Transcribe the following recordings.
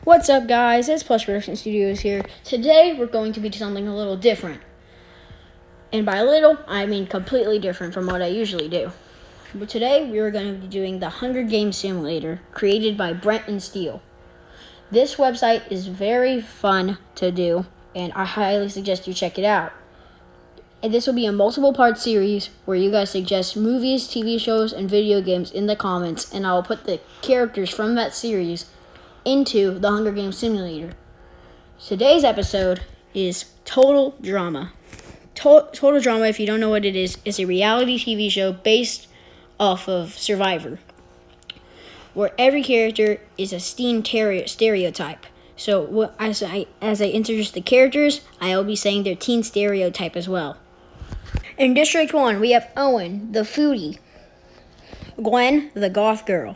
What's up, guys? It's Plush Production Studios here. Today, we're going to be doing something a little different. And by little, I mean completely different from what I usually do. But today, we are going to be doing the Hunger Games Simulator, created by Brent and Steele. This website is very fun to do, and I highly suggest you check it out. And this will be a multiple-part series where you guys suggest movies, TV shows, and video games in the comments, and I will put the characters from that series into the Hunger Games Simulator. Today's episode is Total Drama. Total Drama, if you don't know what it is a reality TV show based off of Survivor, where every character is a teen stereotype. So as I introduce the characters, I will be saying their teen stereotype as well. In District 1, we have Owen, the foodie, Gwen, the goth girl.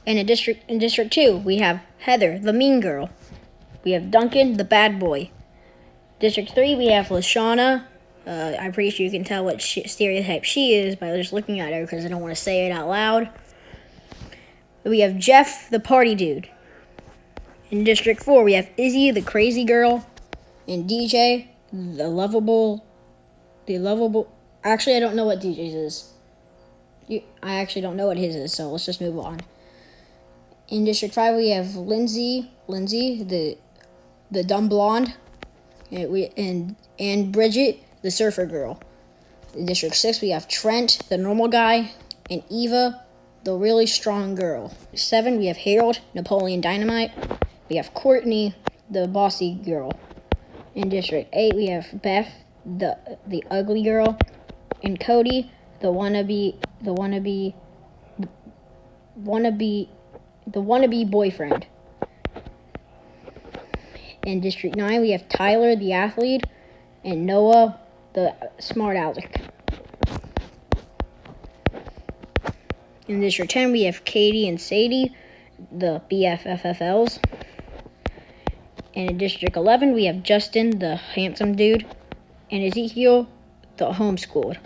And in District 2, we have Heather, the mean girl. We have Duncan, the bad boy. District 3, we have Lashana. I'm pretty sure you can tell what stereotype she is by just looking at her because I don't want to say it out loud. We have Jeff, the party dude. In District 4, we have Izzy, the crazy girl. And DJ, the lovable... Actually, I don't know what DJ's is. I actually don't know what his is, so let's just move on. In District 5, we have Lindsay, the dumb blonde, and Bridget, the surfer girl. In District 6, we have Trent, the normal guy, and Eva, the really strong girl. 7, we have Harold, Napoleon Dynamite. We have Courtney, the bossy girl. In District 8, we have Beth, the ugly girl, and Cody, the wannabe boyfriend. In District 9, we have Tyler, the athlete, and Noah, the smart aleck. In District 10, we have Katie and Sadie, the BFFFLs. And in District 11, we have Justin, the handsome dude, and Ezekiel, the homeschooled.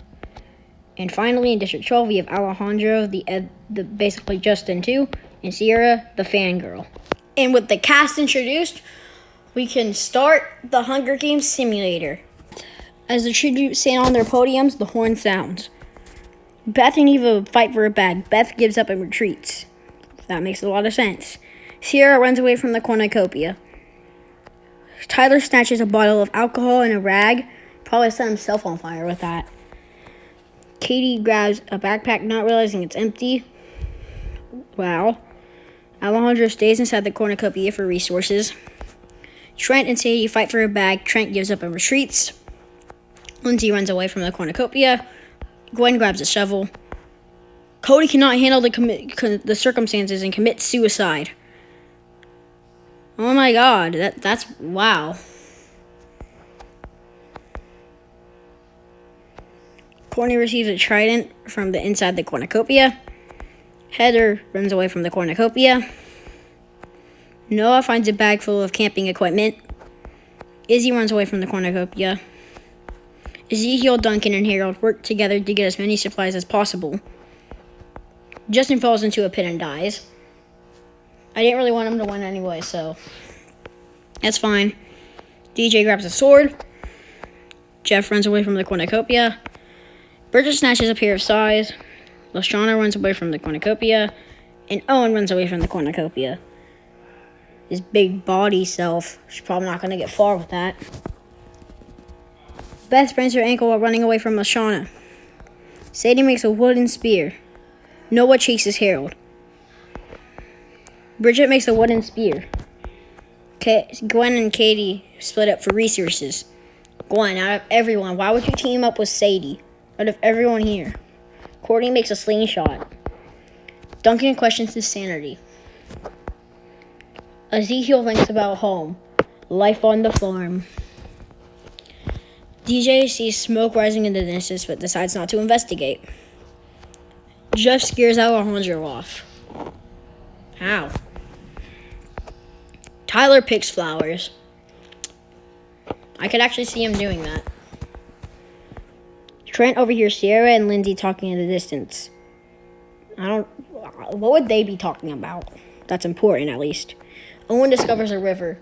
And finally, in District 12, we have Alejandro, the basically Justin too, and Sierra, the fangirl. And with the cast introduced, we can start the Hunger Games Simulator. As the tribute stand on their podiums, the horn sounds. Beth and Eva fight for a bag. Beth gives up and retreats. That makes a lot of sense. Sierra runs away from the cornucopia. Tyler snatches a bottle of alcohol and a rag. Probably set himself on fire with that. Katie grabs a backpack, not realizing it's empty. Wow. Alejandro stays inside the cornucopia for resources. Trent and Sadie fight for a bag. Trent gives up and retreats. Lindsay runs away from the cornucopia. Gwen grabs a shovel. Cody cannot handle the circumstances and commits suicide. Oh my god, that's wow. Courtney receives a trident from the inside the cornucopia. Heather runs away from the cornucopia. Noah finds a bag full of camping equipment. Izzy runs away from the cornucopia. Ezekiel, Duncan, and Harold work together to get as many supplies as possible. Justin falls into a pit and dies. I didn't really want him to win anyway, so that's fine. DJ grabs a sword. Jeff runs away from the cornucopia. Bridget snatches a pair of size. Lashana runs away from the cornucopia. And Owen runs away from the cornucopia. His big body self is probably not going to get far with that. Beth sprains her ankle while running away from Lashana. Sadie makes a wooden spear. Noah chases Harold. Bridget makes a wooden spear. Gwen and Katie split up for resources. Gwen, out of everyone, why would you team up with Sadie? Out of everyone here. Courtney makes a slingshot. Duncan questions his sanity. Ezekiel thinks about home. Life on the farm. DJ sees smoke rising in the distance but decides not to investigate. Jeff scares Alejandro off. Ow. Tyler picks flowers. I could actually see him doing that. Trent overhears Sierra and Lindsay talking in the distance. What would they be talking about? That's important, at least. Owen discovers a river.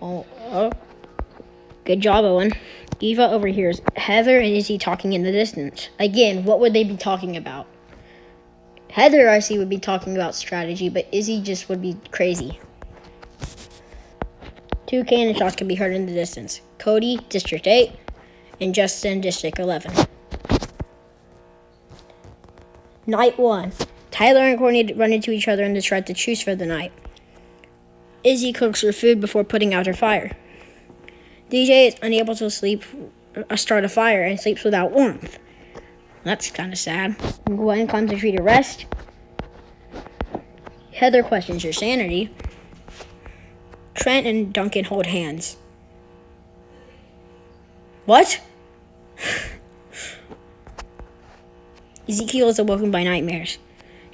Oh. Good job, Owen. Eva overhears Heather and Izzy talking in the distance. Again, what would they be talking about? Heather, I see, would be talking about strategy, but Izzy just would be crazy. 2 cannon shots can be heard in the distance. Cody, District 8, and Justin, District 11. Night 1. Tyler and Courtney run into each other and decide to choose for the night. Izzy cooks her food before putting out her fire. DJ is unable to start a fire and sleeps without warmth. That's kind of sad. Gwen climbs a tree to rest. Heather questions her sanity. Trent and Duncan hold hands. What? Ezekiel is awoken by nightmares.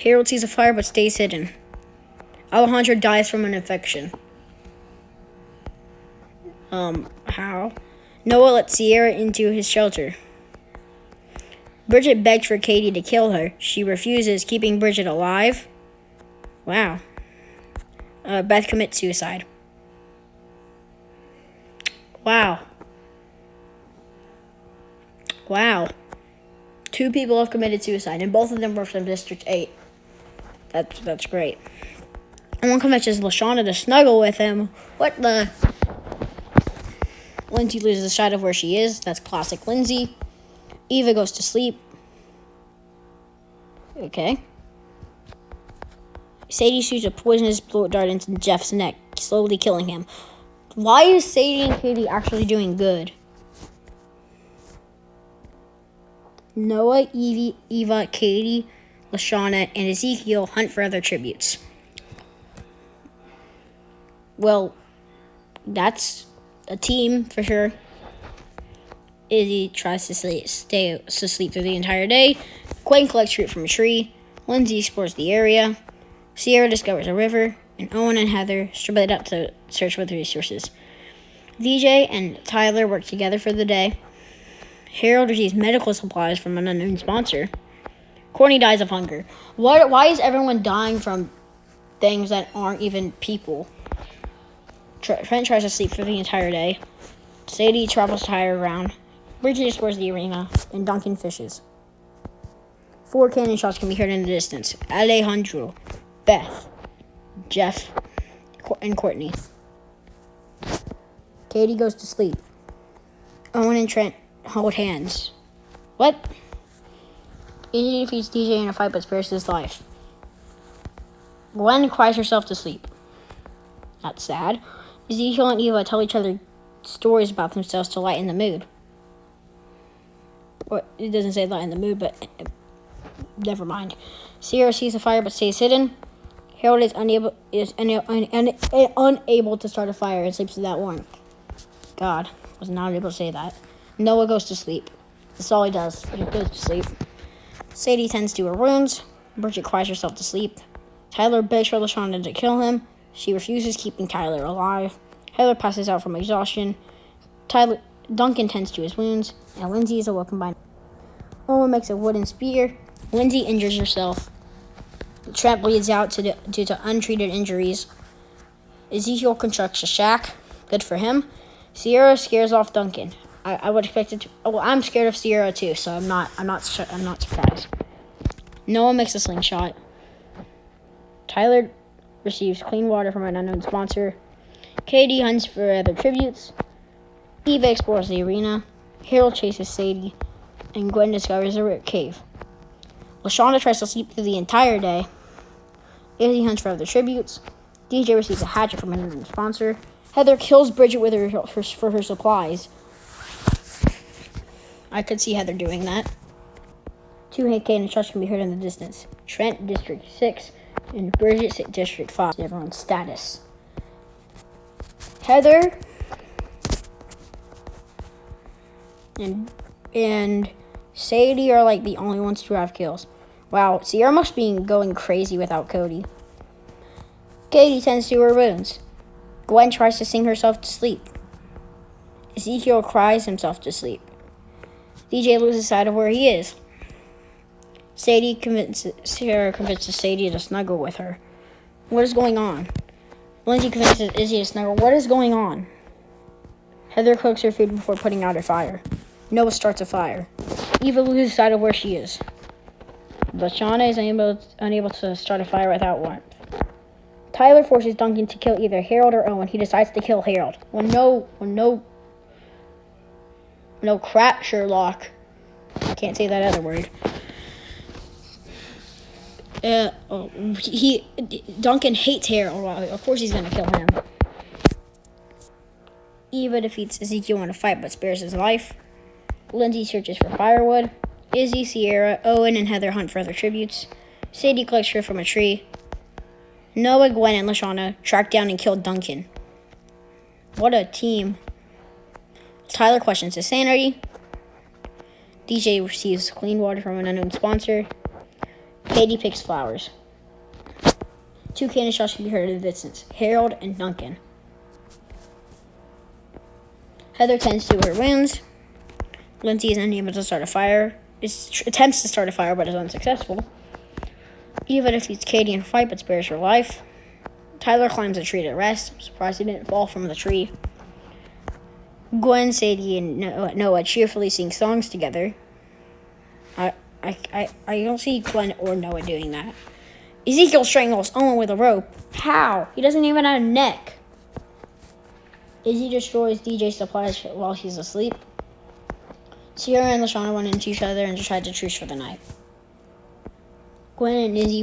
Harold sees a fire but stays hidden. Alejandro dies from an infection. How? Noah lets Sierra into his shelter. Bridget begs for Katie to kill her. She refuses, keeping Bridget alive. Wow. Beth commits suicide. Wow. 2 people have committed suicide, and both of them were from District 8. That's great. And one convinces LaShawna to snuggle with him. What the? Lindsay loses sight of where she is. That's classic Lindsay. Eva goes to sleep. Okay. Sadie shoots a poisonous bullet dart into Jeff's neck, slowly killing him. Why is Sadie and Katie actually doing good? Noah, Eva, Katie, LaShawna, and Ezekiel hunt for other tributes. Well, that's a team for sure. Izzy tries to stay asleep through the entire day. Gwen collects fruit from a tree. Lindsay explores the area. Sierra discovers a river. And Owen and Heather split up to search for the resources. DJ and Tyler work together for the day. Harold receives medical supplies from an unknown sponsor. Courtney dies of hunger. Why is everyone dying from things that aren't even people? Trent tries to sleep for the entire day. Sadie travels to higher ground. Bridget explores the arena, and Duncan fishes. 4 cannon shots can be heard in the distance. Alejandro, Beth, Jeff, and Courtney. Katie goes to sleep. Owen and Trent hold hands. What? Izzy defeats DJ in a fight but spares his life. Gwen cries herself to sleep. That's sad. Ezekiel and Eva tell each other stories about themselves to lighten the mood. Or it doesn't say lighten the mood, but never mind. Sierra sees a fire but stays hidden. Harold is unable to start a fire and sleeps without warmth. God, was not able to say that. Noah goes to sleep. That's all he does. He goes to sleep. Sadie tends to her wounds. Bridget cries herself to sleep. Tyler begs for LaShawna to kill him. She refuses, keeping Tyler alive. Heather passes out from exhaustion. Duncan tends to his wounds, and Lindsay is awoken by. Owen makes a wooden spear. Lindsay injures herself. Trent bleeds out due to untreated injuries. Ezekiel constructs a shack. Good for him. Sierra scares off Duncan. I would expect it to. Oh, I'm scared of Sierra too, so I'm not surprised. Noah makes a slingshot. Tyler receives clean water from an unknown sponsor. Katie hunts for other tributes. Eva explores the arena. Harold chases Sadie, and Gwen discovers a cave. LaShawna tries to sleep through the entire day. Izzy hunts for other tributes. DJ receives a hatchet from an unknown sponsor. Heather kills Bridget with for her supplies. I could see Heather doing that. 2 cannon shots can be heard in the distance. Trent, District 6, and Bridget, District 5. Everyone's status. Heather and Sadie are like the only ones to have kills. Wow, Sierra must be going crazy without Cody. Katie tends to her wounds. Gwen tries to sing herself to sleep. Ezekiel cries himself to sleep. DJ loses sight of where he is. Sierra convinces Sadie to snuggle with her. What is going on? Lindsay convinces Izzy to snuggle. What is going on? Heather cooks her food before putting out her fire. Noah starts a fire. Eva loses sight of where she is. LaShawna is unable to start a fire without warmth. Tyler forces Duncan to kill either Harold or Owen. He decides to kill Harold. No crap, Sherlock. I can't say that other word. Duncan hates Harold. Well, of course he's gonna kill him. Eva defeats Ezekiel in a fight but spares his life. Lindsay searches for firewood. Izzy, Sierra, Owen, and Heather hunt for other tributes. Sadie collects her from a tree. Noah, Gwen, and LaShawna track down and kill Duncan. What a team. Tyler questions his sanity. DJ receives clean water from an unknown sponsor. Katie picks flowers. 2 cannon shots can be heard in the distance. Harold and Duncan. Heather tends to her wounds. Lindsay is unable to start a fire. Attempts to start a fire but is unsuccessful. Eva defeats Katie in a fight but spares her life. Tyler climbs a tree to rest. I'm surprised he didn't fall from the tree. Gwen, Sadie, and Noah cheerfully sing songs together. I don't see Gwen or Noah doing that. Ezekiel strangles Owen with a rope. How? He doesn't even have a neck. Izzy destroys DJ's supplies while he's asleep. Sierra and LaShawna run into each other and decide to truce for the night. Gwen and Izzy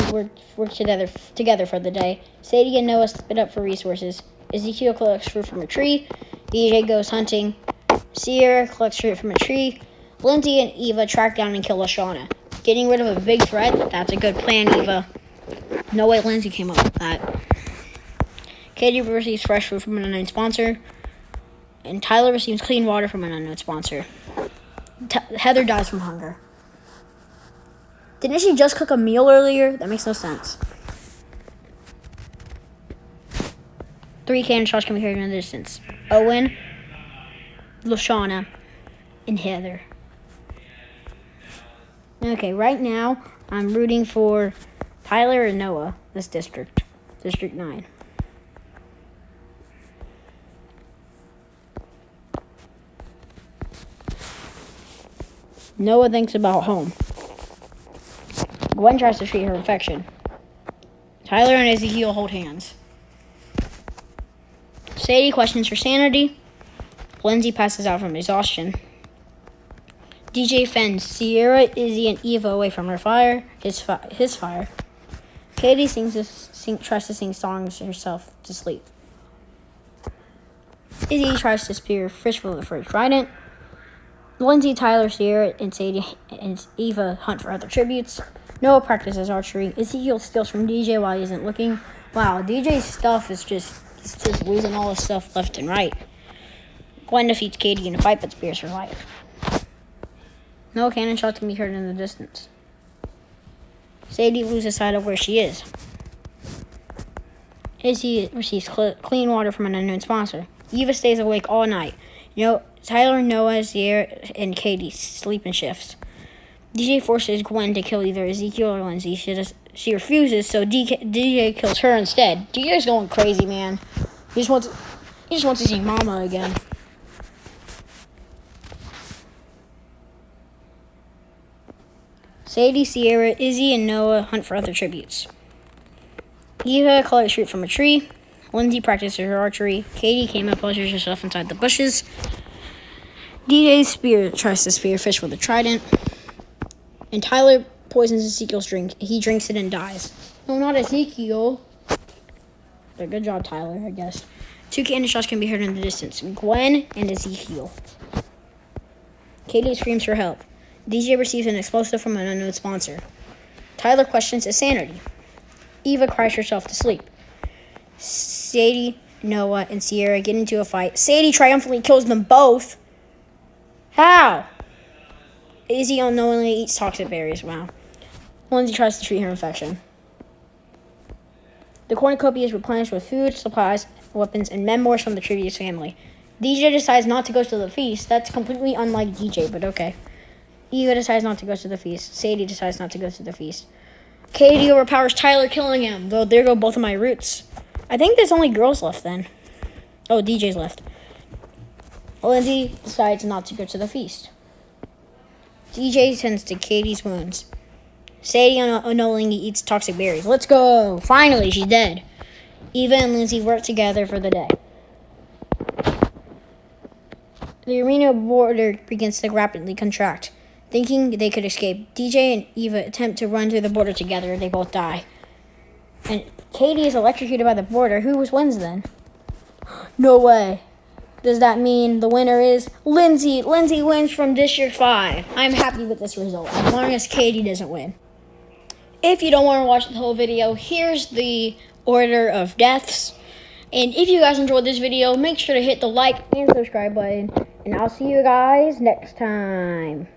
work together for the day. Sadie and Noah split up for resources. Ezekiel collects fruit from a tree. DJ goes hunting. Sierra collects fruit from a tree. Lindsay and Eva track down and kill LaShawna. Getting rid of a big threat? That's a good plan, Eva. No way Lindsay came up with that. Katie receives fresh fruit from an unknown sponsor. And Tyler receives clean water from an unknown sponsor. Heather dies from hunger. Didn't she just cook a meal earlier? That makes no sense. 3 cannon shots can be heard in the distance. Owen, LaShawna, and Heather. Okay, right now, I'm rooting for Tyler and Noah, this district. District 9. Noah thinks about home. Gwen tries to treat her infection. Tyler and Ezekiel hold hands. Sadie questions her sanity. Lindsay passes out from exhaustion. DJ fends Sierra, Izzy, and Eva away from her fire. His fire. Katie tries to sing songs herself to sleep. Izzy tries to spear fish for the first trident. Lindsay, Tyler, Sierra, and Sadie and Eva hunt for other tributes. Noah practices archery. Ezekiel steals from DJ while he isn't looking. Wow, DJ's stuff is just losing all his stuff left and right. Gwen defeats Katie in a fight but spares her life. No cannon shots can be heard in the distance. Sadie loses sight of where she is. Izzy receives clean water from an unknown sponsor. Eva stays awake all night. Tyler, Noah, Sierra, and Katie sleep in shifts. DJ forces Gwen to kill either Ezekiel or Lindsay. She refuses, so DJ kills her instead. DJ's going crazy, man. He just wants to see Mama again. Sadie, Sierra, Izzy, and Noah hunt for other tributes. Eva collects fruit from a tree. Lindsay practices her archery. Katie came and pleasures herself inside the bushes. DJ tries to spear fish with a trident. And Tyler poisons Ezekiel's drink. He drinks it and dies. No, not Ezekiel. But good job, Tyler, I guess. 2 cannon shots can be heard in the distance. Gwen and Ezekiel. Katie screams for help. DJ receives an explosive from an unknown sponsor. Tyler questions his sanity. Eva cries herself to sleep. Sadie, Noah, and Sierra get into a fight. Sadie triumphantly kills them both. How? Izzy unknowingly eats toxic berries. Wow. Lindsay tries to treat her infection. The cornucopia is replenished with food, supplies, weapons, and memoirs from the Trivius family. DJ decides not to go to the feast. That's completely unlike DJ, but okay. Eva decides not to go to the feast. Sadie decides not to go to the feast. Katie overpowers Tyler, killing him. Though there go both of my roots. I think there's only girls left then. Oh, DJ's left. Lindsay decides not to go to the feast. DJ tends to Katie's wounds. Sadie unknowingly eats toxic berries. Let's go! Finally, she's dead. Eva and Lindsay work together for the day. The arena border begins to rapidly contract. Thinking they could escape, DJ and Eva attempt to run through the border together. They both die. And Katie is electrocuted by the border. Who wins then? No way. Does that mean the winner is Lindsay? Lindsay wins from District 5. I'm happy with this result, as long as Katie doesn't win. If you don't want to watch the whole video, here's the order of deaths. And if you guys enjoyed this video, make sure to hit the like and subscribe button. And I'll see you guys next time.